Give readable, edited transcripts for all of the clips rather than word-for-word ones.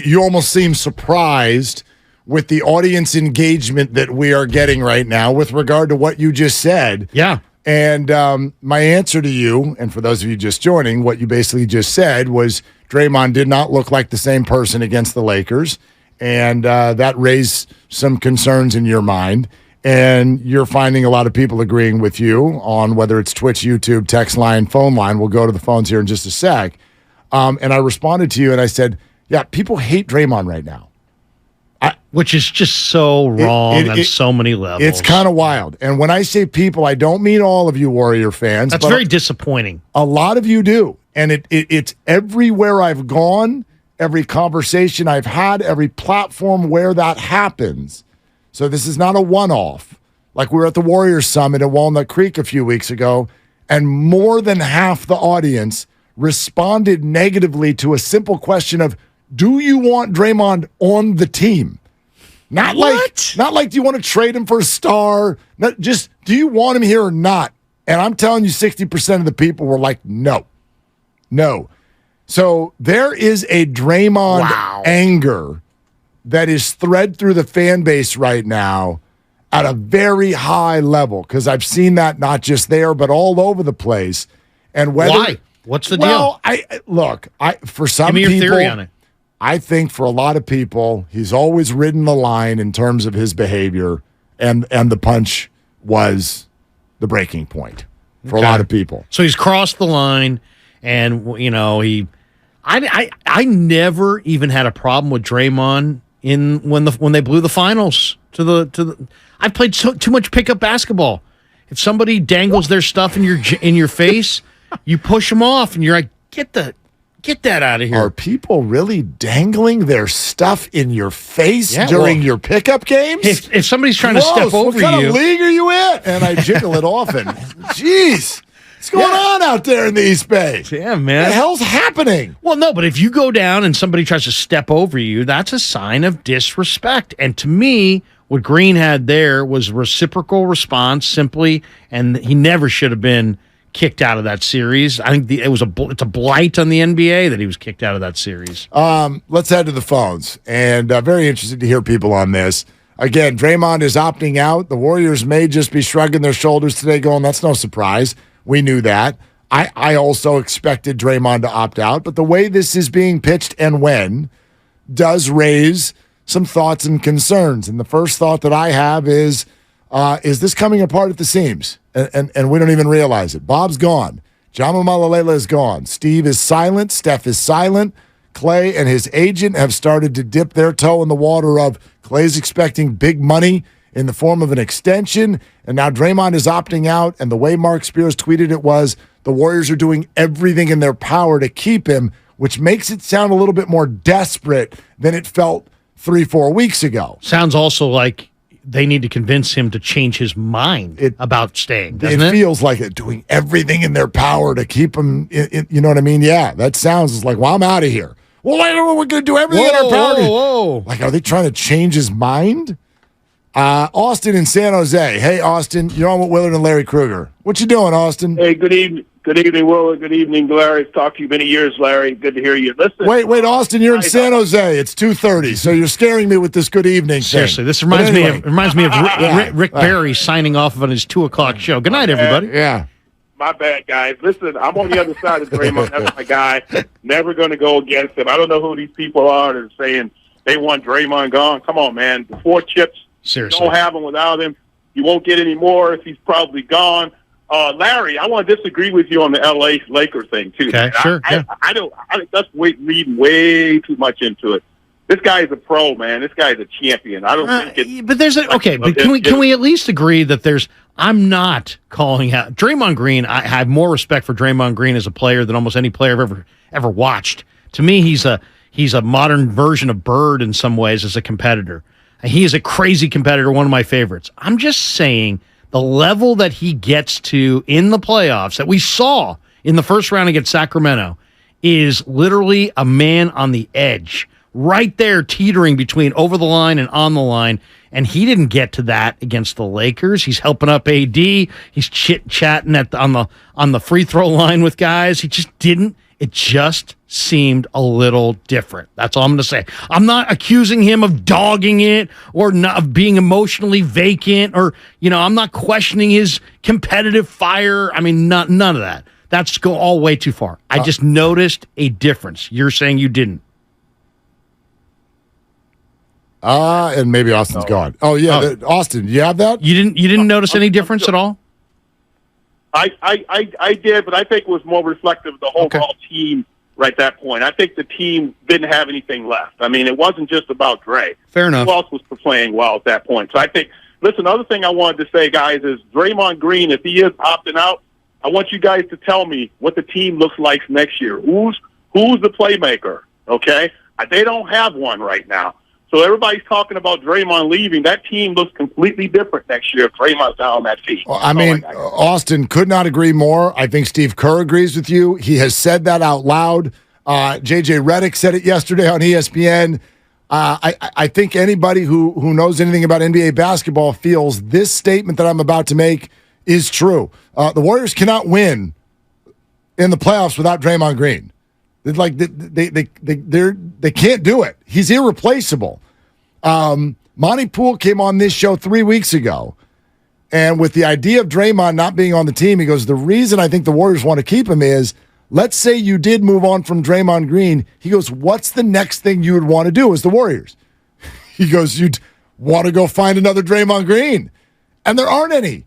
You almost seem surprised with the audience engagement that we are getting right now with regard to what you just said. Yeah. And my answer to you, and for those of you just joining, what you basically just said was Draymond did not look like the same person against the Lakers, and that raised some concerns in your mind. And you're finding a lot of people agreeing with you on whether it's Twitch, YouTube, text line, phone line. We'll go to the phones here in just a sec. And I responded to you and I said, yeah, people hate Draymond right now. Which is just so wrong on so many levels. It's kind of wild. And when I say people, I don't mean all of you Warrior fans. That's very disappointing. A lot of you do. And it's everywhere I've gone, every conversation I've had, every platform where that happens. So this is not a one-off. Like we were at the Warriors Summit at Walnut Creek a few weeks ago, and more than half the audience responded negatively to a simple question of, do you want Draymond on the team? Not like do you want to trade him for a star? Not just, do you want him here or not? And I'm telling you, 60% of the people were like, no. So there is a Draymond anger that is thread through the fan base right now at a very high level, because I've seen that not just there, but all over the place. And why? What's the deal? For some Give me people, your theory on it. I think for a lot of people, he's always ridden the line in terms of his behavior, and the punch was the breaking point for a lot of people. So he's crossed the line, and I never even had a problem with Draymond when they blew the finals to the. I've played too much pickup basketball. If somebody dangles their stuff in your face, you push them off, and you're like, get that out of here. Are people really dangling their stuff in your face during your pickup games? If somebody's trying to step over what kind you, of league are you in? And I jiggle it often. Jeez, what's going on out there in the East Bay? Yeah, man. What the hell's happening? Well, no, but if you go down and somebody tries to step over you, that's a sign of disrespect. And to me, what Green had there was reciprocal response simply, and he never should have been kicked out of that series. I think it's a blight on the NBA that he was kicked out of that series. Let's head to the phones, and very interested to hear people on this. Again, Draymond is opting out. The Warriors may just be shrugging their shoulders today, going, that's no surprise. We knew that. I also expected Draymond to opt out, but the way this is being pitched and when does raise some thoughts and concerns. And the first thought that I have is this coming apart at the seams? And we don't even realize it. Bob's gone. Jama Malalela is gone. Steve is silent. Steph is silent. Clay and his agent have started to dip their toe in the water of Clay's expecting big money in the form of an extension, and now Draymond is opting out, and the way Marc Spears tweeted it was the Warriors are doing everything in their power to keep him, which makes it sound a little bit more desperate than it felt 3-4 weeks ago. Sounds also like they need to convince him to change his mind about staying, doesn't it? It feels like it, doing everything in their power to keep him, you know what I mean? Yeah, that sounds like, well, I'm out of here. Well, we're going to do everything in our power. Whoa. Like, are they trying to change his mind? Austin in San Jose. Hey, Austin, you're on with Willard and Larry Krueger. What you doing, Austin? Hey, good evening. Good evening, Willard. Good evening, Larry. I've talked to you many years, Larry. Good to hear you. Listen. Wait, Austin, you're in San Jose. It's 2:30, so you're scaring me with this good evening Seriously, thing. this reminds me of Rick Barry signing off on his 2:00 show. Good night, everybody. Yeah. My bad, guys. Listen, I'm on the other side of Draymond. That's my guy. Never going to go against him. I don't know who these people are that are saying they want Draymond gone. Come on, man. The 4 chips, seriously, you don't have him without him. You won't get any more if he's probably gone. Larry, I want to disagree with you on the L.A. Laker thing, too. Okay, sure. I don't. That's reading way too much into it. This guy is a pro, man. This guy is a champion. I don't think it's... But there's but can we at least agree that I'm not calling out Draymond Green. I have more respect for Draymond Green as a player than almost any player I've ever watched. To me, he's a modern version of Bird in some ways as a competitor. He is a crazy competitor, one of my favorites. I'm just saying the level that he gets to in the playoffs that we saw in the first round against Sacramento is literally a man on the edge, right there teetering between over the line and on the line. And he didn't get to that against the Lakers. He's helping up AD. He's chit-chatting on the free throw line with guys. He just didn't It just seemed a little different. That's all I'm going to say. I'm not accusing him of dogging it or not of being emotionally vacant or, I'm not questioning his competitive fire. I mean, none of that. That's go all way too far. I just noticed a difference. You're saying you didn't. And maybe Austin's gone. Oh, yeah. Austin, you have that? You didn't notice any difference at all? I did, but I think it was more reflective of the overall team right at that point. I think the team didn't have anything left. I mean, it wasn't just about Dre. Fair enough. Who else was playing well at that point? So I think, listen, another thing I wanted to say, guys, is Draymond Green, if he is opting out, I want you guys to tell me what the team looks like next year. Who's the playmaker, okay? They don't have one right now. So everybody's talking about Draymond leaving. That team looks completely different next year if Draymond's down on that team. Well, I mean, Austin could not agree more. I think Steve Kerr agrees with you. He has said that out loud. J.J. Redick said it yesterday on ESPN. I think anybody who knows anything about NBA basketball feels this statement that I'm about to make is true. The Warriors cannot win in the playoffs without Draymond Green. Like they can't do it. He's irreplaceable. Monty Poole came on this show 3 weeks ago, and with the idea of Draymond not being on the team, he goes, the reason I think the Warriors want to keep him is, let's say you did move on from Draymond Green. He goes, what's the next thing you would want to do as the Warriors? He goes, you'd want to go find another Draymond Green. And there aren't any.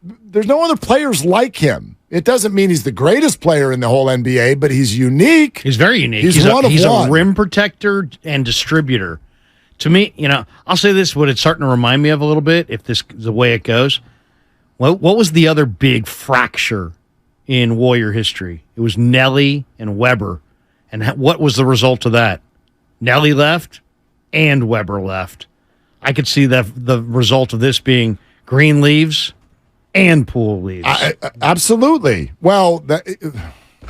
There's no other players like him. It doesn't mean he's the greatest player in the whole NBA, but he's unique. He's very unique. He's a rim protector and distributor. To me, I'll say this, what it's starting to remind me of a little bit, if this is the way it goes. What was the other big fracture in Warrior history? It was Nelly and Weber. And what was the result of that? Nelly left and Weber left. I could see the result of this being Green leaves and Poole leaves. Absolutely. Well,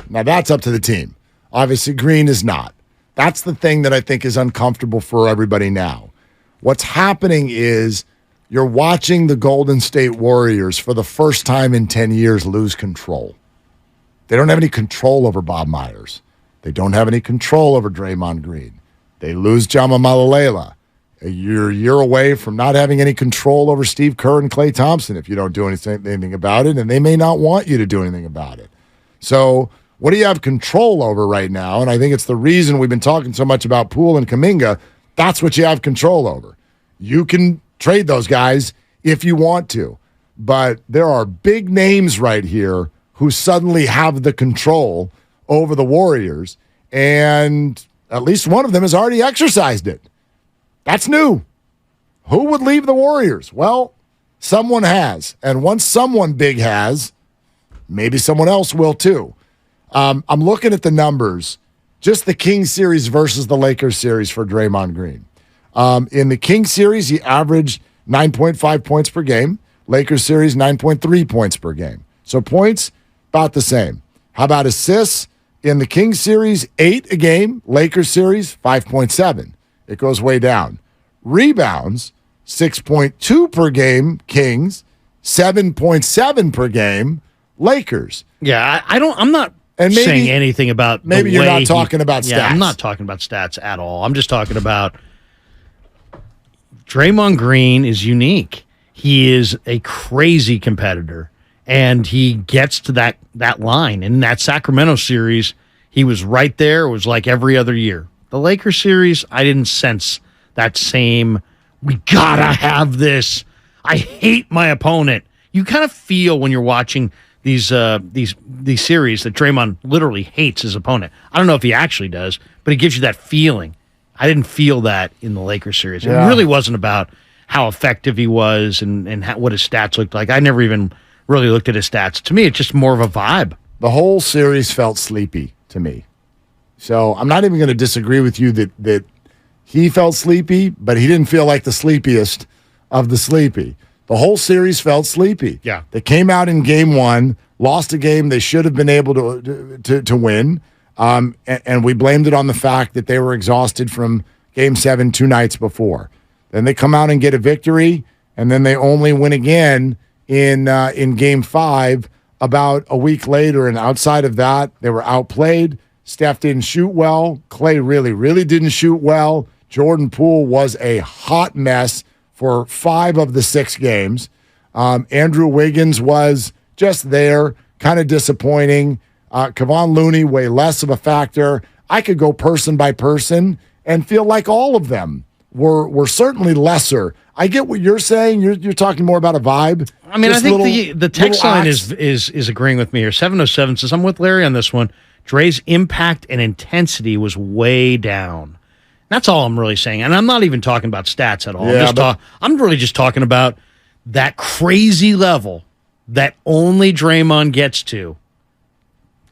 now that's up to the team. Obviously, Green is not. That's the thing that I think is uncomfortable for everybody now. What's happening is you're watching the Golden State Warriors for the first time in 10 years lose control. They don't have any control over Bob Myers. They don't have any control over Draymond Green. They lose Jama Malalela. You're a year away from not having any control over Steve Kerr and Klay Thompson if you don't do anything about it, and they may not want you to do anything about it. So what do you have control over right now? And I think it's the reason we've been talking so much about Poole and Kuminga. That's what you have control over. You can trade those guys if you want to, but there are big names right here who suddenly have the control over the Warriors, and at least one of them has already exercised it. That's new. Who would leave the Warriors? Well, someone has. And once someone big has, maybe someone else will too. I'm looking at the numbers. Just the Kings series versus the Lakers series for Draymond Green. In the Kings series, he averaged 9.5 points per game. Lakers series, 9.3 points per game. So points, about the same. How about assists? In the Kings series, 8 a game. Lakers series, 5.7. It goes way down. Rebounds, 6.2 per game, Kings, 7.7 per game, Lakers. Yeah, I'm not saying anything about maybe you're not talking about stats. Yeah, I'm not talking about stats at all. I'm just talking about Draymond Green is unique. He is a crazy competitor, and he gets to that line. In that Sacramento series, he was right there. It was like every other year. The Lakers series, I didn't sense that same, we gotta have this. I hate my opponent. You kind of feel when you're watching these series that Draymond literally hates his opponent. I don't know if he actually does, but it gives you that feeling. I didn't feel that in the Lakers series. Yeah. It really wasn't about how effective he was and what his stats looked like. I never even really looked at his stats. To me, it's just more of a vibe. The whole series felt sleepy to me. So I'm not even going to disagree with you that he felt sleepy, but he didn't feel like the sleepiest of the sleepy. The whole series felt sleepy. Yeah. They came out in game 1, lost a game they should have been able to win, and we blamed it on the fact that they were exhausted from game 7 2 nights before. Then they come out and get a victory, and then they only win again in game 5 about a week later, and outside of that, they were outplayed. Steph didn't shoot well. Clay really, really didn't shoot well. Jordan Poole was a hot mess for 5 of the 6 games. Andrew Wiggins was just there, kind of disappointing. Kevon Looney, way less of a factor. I could go person by person and feel like all of them were certainly lesser. I get what you're saying. You're talking more about a vibe. I mean, I think the text line is agreeing with me here. 707 says, I'm with Larry on this one. Dre's impact and intensity was way down. That's all I'm really saying. And I'm not even talking about stats at all. Yeah, I'm really just talking about that crazy level that only Draymond gets to.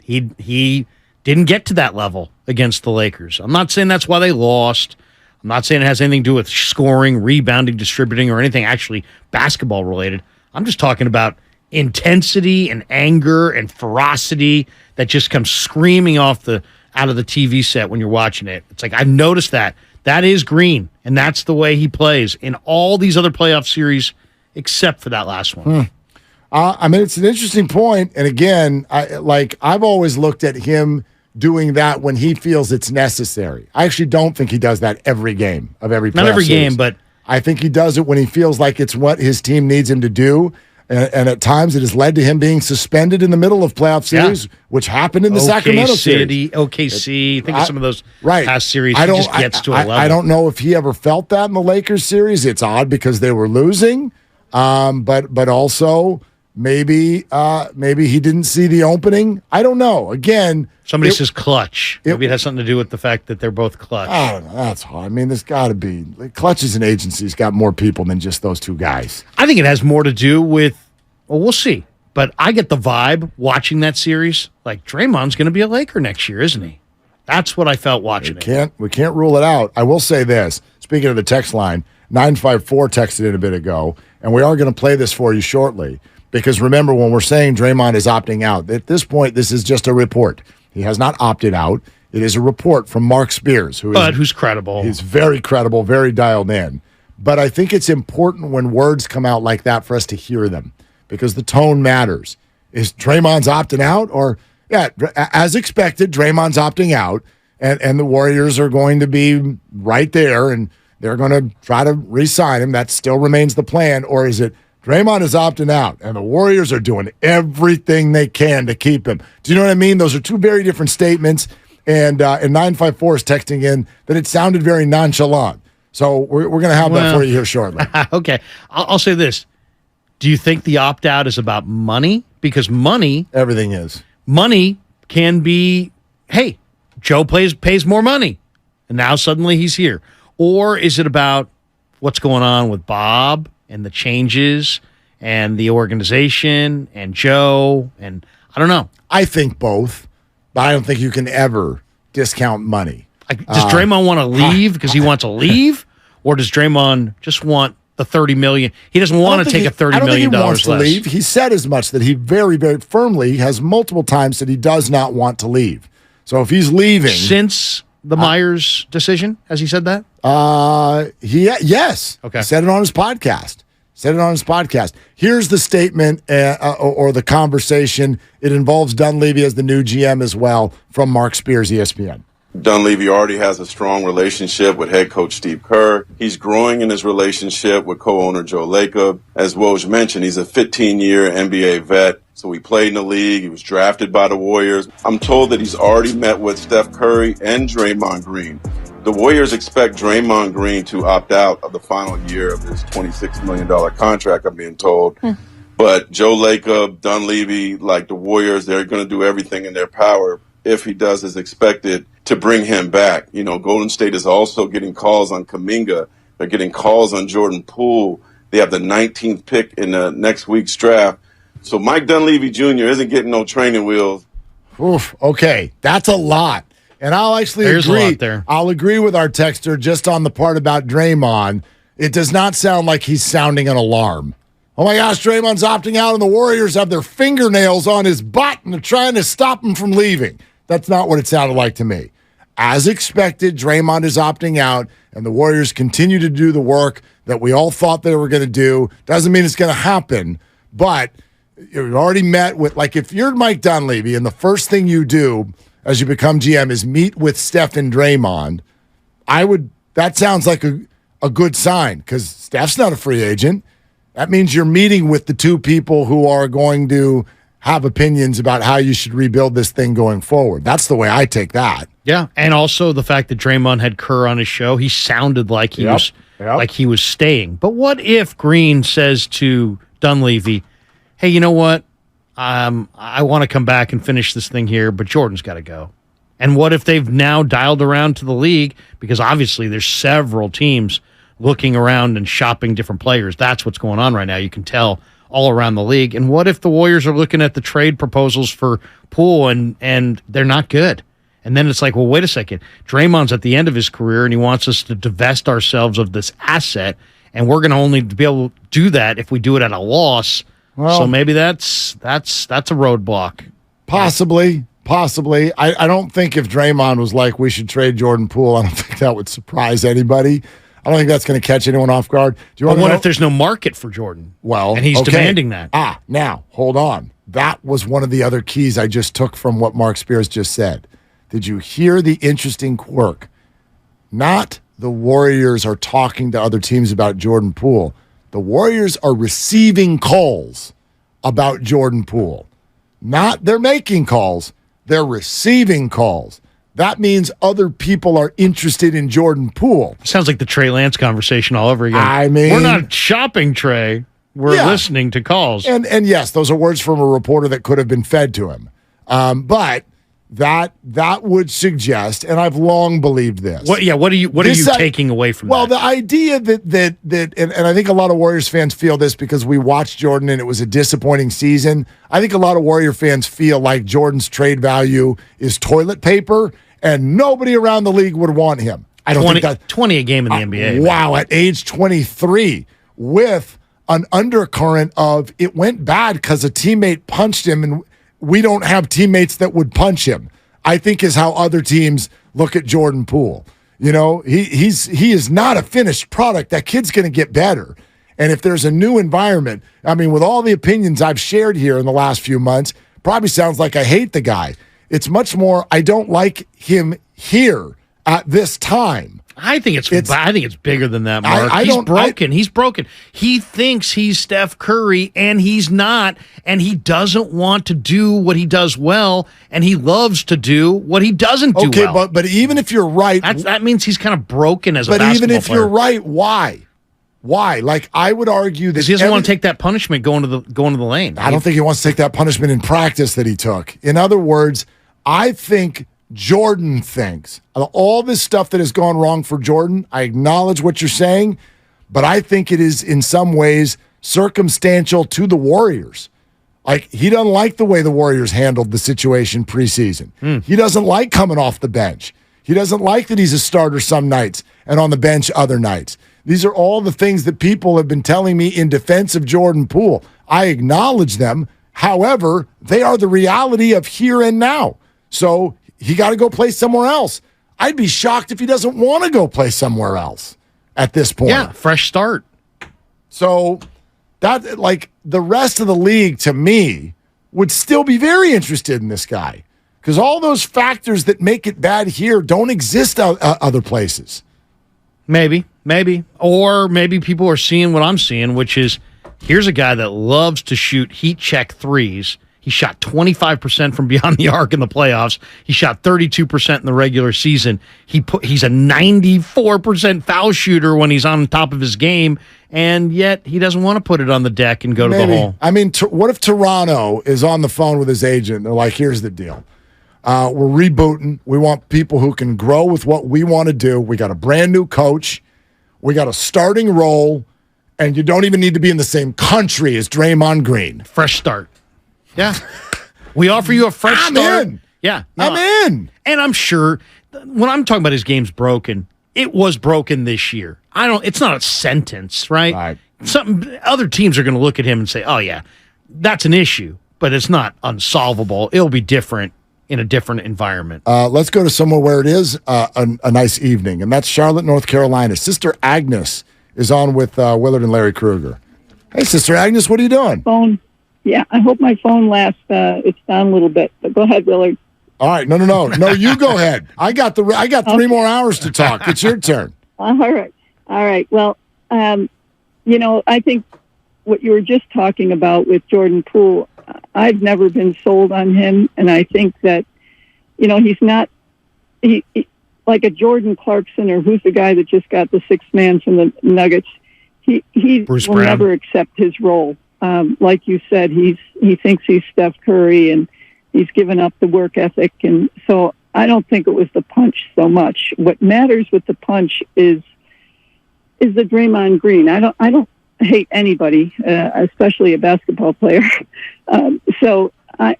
He didn't get to that level against the Lakers. I'm not saying that's why they lost. I'm not saying it has anything to do with scoring, rebounding, distributing, or anything actually basketball related. I'm just talking about intensity and anger and ferocity that just comes screaming out of the TV set when you're watching it. It's like, I've noticed that. That is Green, and that's the way he plays in all these other playoff series except for that last one. I mean, it's an interesting point. And again, I've always looked at him doing that when he feels it's necessary. I actually don't think he does that every game of every playoff Not every series. game, but I think he does it when he feels like it's what his team needs him to do. And at times it has led to him being suspended in the middle of playoff series, which happened in the Sacramento series. OKC, think of some of those right. past series. He just gets to a level. I don't know if he ever felt that in the Lakers series. It's odd because they were losing, but also maybe he didn't see the opening. I don't know. Again, somebody says clutch. Maybe it has something to do with the fact that they're both clutch. I don't know. That's hard. I mean, there's got to be Clutch as an agency's got more people than just those 2 guys. I think it has more to do with. Well, we'll see. But I get the vibe watching that series. Like, Draymond's going to be a Laker next year, isn't he? That's what I felt watching it. We can't rule it out. I will say this. Speaking of the text line, 954 texted in a bit ago, and we are going to play this for you shortly. Because remember, when we're saying Draymond is opting out, at this point, this is just a report. He has not opted out. It is a report from Marc Spears, who's credible. He's very credible, very dialed in. But I think it's important when words come out like that for us to hear them, because the tone matters. Is Draymond's opting out? Or, as expected, Draymond's opting out, and the Warriors are going to be right there, and they're going to try to re-sign him. That still remains the plan. Or is it Draymond is opting out, and the Warriors are doing everything they can to keep him? Do you know what I mean? Those are 2 very different statements, and 954 is texting in that it sounded very nonchalant. So we're going to have that for you here shortly. Okay. I'll say this. Do you think the opt-out is about money? Because money... Everything is. Money can be, hey, Joe pays more money, and now suddenly he's here. Or is it about what's going on with Bob and the changes and the organization and Joe, and I don't know. I think both, but I don't think you can ever discount money. Does Draymond want to leave because he wants to leave, or does Draymond just want the $30 million? He doesn't want to take a $30 million less. Wants to leave. He said as much that he very, very firmly has multiple times said he does not want to leave. So if he's leaving since the Myers decision, has he said that? Yes. Okay. He said it on his podcast. Here's the statement or the conversation. It involves Dunleavy as the new GM as well from Marc Spears, ESPN. Dunleavy already has a strong relationship with head coach Steve Kerr. He's growing in his relationship with co-owner Joe Lacob. As Woj mentioned, he's a 15-year NBA vet. So he played in the league. He was drafted by the Warriors. I'm told that he's already met with Steph Curry and Draymond Green. The Warriors expect Draymond Green to opt out of the final year of his $26 million contract, I'm being told. But Joe Lacob, Dunleavy, like the Warriors, they're going to do everything in their power, if he does as expected, to bring him back. You know, Golden State is also getting calls on Kuminga. They're getting calls on Jordan Poole. They have the 19th pick in the next week's draft. So Mike Dunleavy Jr. isn't getting no training wheels. Oof, okay, that's a lot. And I'll actually agree. A lot there. I'll agree with our texter just on the part about Draymond. It does not sound like he's sounding an alarm. Oh my gosh, Draymond's opting out and the Warriors have their fingernails on his butt and they're trying to stop him from leaving. That's not what it sounded like to me. As expected, Draymond is opting out and the Warriors continue to do the work that we all thought they were going to do. Doesn't mean it's going to happen, but you've already met with, like, if you're Mike Dunleavy and the first thing you do as you become GM is meet with Steph and Draymond, that sounds like a good sign because Steph's not a free agent. That means you're meeting with the two people who are going to have opinions about how you should rebuild this thing going forward. That's the way I take that. Yeah, and also the fact that Draymond had Kerr on his show, he sounded like he was staying. But what if Green says to Dunleavy, "Hey, you know what? I want to come back and finish this thing here, but Jordan's got to go." And what if they've now dialed around to the league because obviously there's several teams looking around and shopping different players. That's what's going on right now. You can tell all around the league. And what if the Warriors are looking at the trade proposals for Poole and they're not good? And then it's like, well, wait a second. Draymond's at the end of his career and he wants us to divest ourselves of this asset, and we're going to only be able to do that if we do it at a loss. Well, so maybe that's a roadblock. Possibly. I don't think if Draymond was like, we should trade Jordan Poole, I don't think that would surprise anybody. I don't think that's going to catch anyone off guard. Do you want to know? If there's no market for Jordan? Well, and he's demanding that. Now, hold on. That was one of the other keys I just took from what Marc Spears just said. Did you hear the interesting quirk? Not the Warriors are talking to other teams about Jordan Poole. The Warriors are receiving calls about Jordan Poole. Not they're making calls, they're receiving calls. That means other people are interested in Jordan Poole. Sounds like the Trey Lance conversation all over again. I mean, we're not shopping Trey. We're listening to calls. And yes, those are words from a reporter that could have been fed to him. But that would suggest, and I've long believed this. What are you taking away from that? Well, the idea that and I think a lot of Warriors fans feel this because we watched Jordan and it was a disappointing season. I think a lot of Warrior fans feel like Jordan's trade value is toilet paper and nobody around the league would want him. I don't think that 20 a game in the NBA. Wow, at age 23 with an undercurrent of it went bad because a teammate punched him and we don't have teammates that would punch him, I think is how other teams look at Jordan Poole. You know, he is not a finished product. That kid's going to get better. And if there's a new environment, I mean, with all the opinions I've shared here in the last few months, probably sounds like I hate the guy. It's much more, I don't like him here at this time. I think it's bigger than that, Mark. He's broken. He thinks he's Steph Curry, and he's not, and he doesn't want to do what he does well, and he loves to do what he doesn't do well. Okay, but even if you're right... That means he's kind of broken as a basketball player. But even if you're right, why? Why? Like, I would argue that... Because he doesn't want to take that punishment going to the lane. I don't think he wants to take that punishment in practice that he took. In other words, I think... Jordan thinks all this stuff that has gone wrong for Jordan, I acknowledge what you're saying, but I think it is in some ways circumstantial to the Warriors. Like, he doesn't like the way the Warriors handled the situation preseason. He doesn't like coming off the bench. He doesn't like that he's a starter some nights and on the bench other nights. These are all the things that people have been telling me in defense of Jordan Poole. I acknowledge them. However, they are the reality of here and now. So he got to go play somewhere else. I'd be shocked if he doesn't want to go play somewhere else at this point. Yeah, fresh start. So that, like, the rest of the league, to me, would still be very interested in this guy because all those factors that make it bad here don't exist other places. Maybe. Or maybe people are seeing what I'm seeing, which is here's a guy that loves to shoot heat check threes. He shot 25% from beyond the arc in the playoffs. He shot 32% in the regular season. He's a 94% foul shooter when he's on top of his game, and yet he doesn't want to put it on the deck and go to the hole. I mean, what if Toronto is on the phone with his agent? They're like, here's the deal. We're rebooting. We want people who can grow with what we want to do. We got a brand new coach. We got a starting role, and you don't even need to be in the same country as Draymond Green. Fresh start. Yeah. We offer you a fresh start. In. Yeah. I'm in. And I'm sure when I'm talking about his game's broken, it was broken this year. It's not a sentence, right? Other teams are going to look at him and say, oh, yeah, that's an issue, but it's not unsolvable. It'll be different in a different environment. Let's go to somewhere where it is a nice evening, and that's Charlotte, North Carolina. Sister Agnes is on with Willard and Larry Krueger. Hey, Sister Agnes, what are you doing? Phone. Yeah, I hope my phone lasts. It's down a little bit, but go ahead, Willard. All right. No. No, you go ahead. I got 3 more hours to talk. It's your turn. All right. Well, I think what you were just talking about with Jordan Poole, I've never been sold on him. And I think that, he's not he like a Jordan Clarkson, or who's the guy that just got the sixth man from the Nuggets. He Bruce will Brown. never accept his role. Like you said, he thinks he's Steph Curry, and he's given up the work ethic. And so I don't think it was the punch so much. What matters with the punch is the Draymond Green. I don't hate anybody, especially a basketball player. So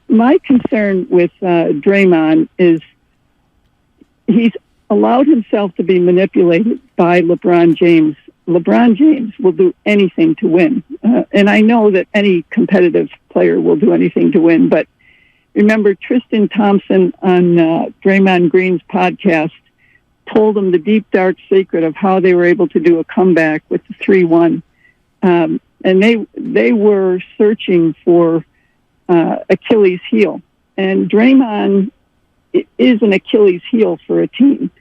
my concern with Draymond is he's allowed himself to be manipulated by LeBron James. LeBron James will do anything to win. And I know that any competitive player will do anything to win. But remember, Tristan Thompson on Draymond Green's podcast told him the deep, dark secret of how they were able to do a comeback with the 3-1. And they were searching for Achilles heel. And Draymond is an Achilles heel for a team.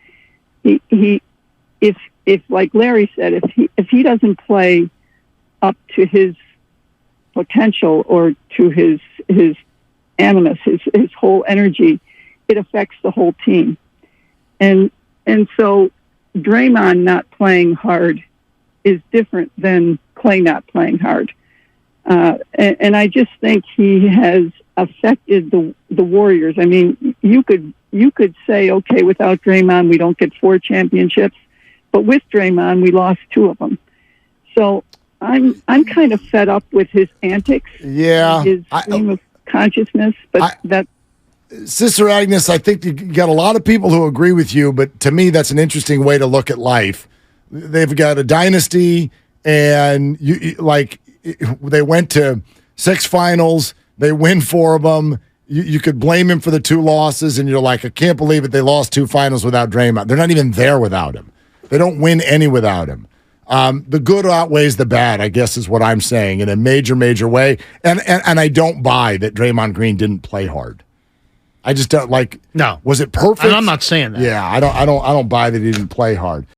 If like Larry said, if he doesn't play up to his potential or to his animus, his whole energy, it affects the whole team. And so Draymond not playing hard is different than Clay not playing hard. And I just think he has affected the Warriors. I mean, you could say, okay, without Draymond, we don't get 4 championships. But with Draymond, we lost 2 of them. So I'm kind of fed up with his antics. Yeah. His stream of consciousness. But Sister Agnes, I think you got a lot of people who agree with you, but to me, that's an interesting way to look at life. They've got a dynasty, and they went to 6 finals. They win 4 of them. You could blame him for the 2 losses, and you're like, I can't believe it. They lost 2 finals without Draymond. They're not even there without him. They don't win any without him. The good outweighs the bad, I guess is what I'm saying, in a major, major way. And I don't buy that Draymond Green didn't play hard. I just don't like. No. Was it perfect? And I'm not saying that. Yeah, I don't buy that he didn't play hard.